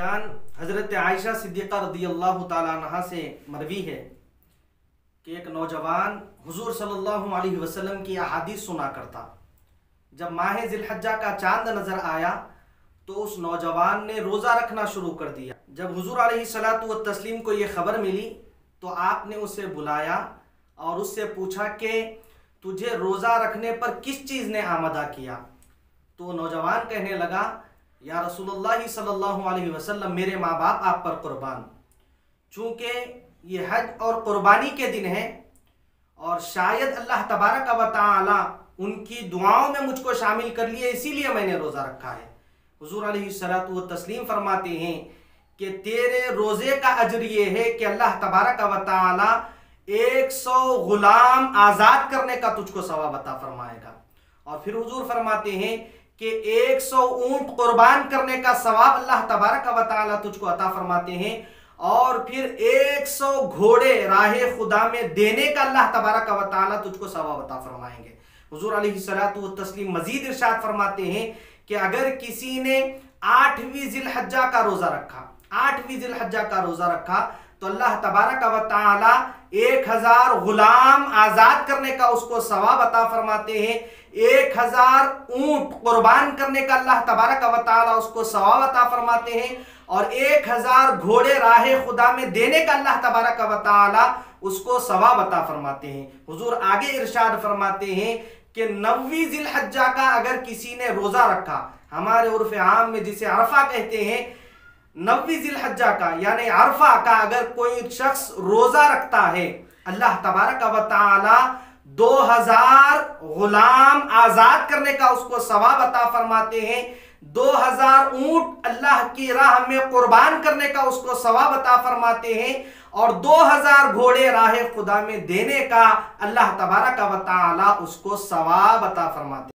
अम्माजान हज़रत आयशा सिद्दीक़ा रज़ियल्लाहु ताला अन्हा से मरवी है कि एक नौजवान हुजूर सल्लल्लाहु अलैहि वसल्लम की अहादीस सुना करता। जब माह ज़िलहज्जा का चांद नज़र आया तो उस नौजवान ने रोज़ा रखना शुरू कर दिया। जब हुजूर अलैहिस्सलातु व तस्लीम को ये ख़बर मिली तो आपने उसे बुलाया और उससे पूछा कि तुझे रोज़ा रखने पर किस चीज़ ने आमदा किया। तो नौजवान कहने लगा, या रसूलुल्लाह सल्लल्लाहु अलैहि वसल्लम, मेरे माँ बाप आप पर कुर्बान। चूँकि ये हज और कुर्बानी के दिन है और शायद अल्लाह तबारक व तआला उनकी दुआओं में मुझको शामिल कर लिए, इसीलिए मैंने रोज़ा रखा है। हुजूर अलैहिस्सलातु व तस्लीम फरमाते हैं कि तेरे रोज़े का अजर ये है कि अल्लाह तबारक व तआला 100 गुलाम आज़ाद करने का तुझको सवाब अता फरमाएगा। और फिर हुजूर फरमाते हैं कि 100 ऊंट कुर्बान करने का सवाब अल्लाह तबारक व तआला तुझको अता फरमाते हैं। और फिर 100 घोड़े राहे खुदा में देने का अल्लाह तबारक व तआला तुझको सवाब अता फरमाएंगे। हुजूर अलैहिस्सलातु व तस्लीम मजीद इरशाद फरमाते हैं कि अगर किसी ने 8वीं ज़िलहज्जा का रोज़ा रखा, 8वीं ज़िलहज्जा का रोज़ा रखा तो अल्लाह तबारक व तआला 1000 गुलाम आज़ाद करने का उसको सवाब अता फरमाते हैं। 1000 ऊंट कुर्बान करने का अल्लाह तबारक व तआला उसको सवाब अता फरमाते हैं। और 1000 घोड़े राहे खुदा में देने का अल्लाह तबारक व तआला उसको सवाब अता फरमाते हैं। हुजूर आगे इरशाद फरमाते हैं कि 9वीं ज़िलहज्जा का अगर किसी ने रोज़ा रखा, हमारे उर्फ़ आम में जिसे अरफा कहते हैं, 9वीं ज़िलहज्जा का यानी अरफा का अगर कोई शख्स रोज़ा रखता है, अल्लाह तबारक व तआला 2000 गुलाम आज़ाद करने का उसको सवाब अता फरमाते हैं। 2000 ऊंट अल्लाह की राह में कुर्बान करने का उसको सवाब अता फरमाते हैं। और 2000 घोड़े राह खुदा में देने का अल्लाह तबारक व तआला उसको सवाब अता फरमाते हैं।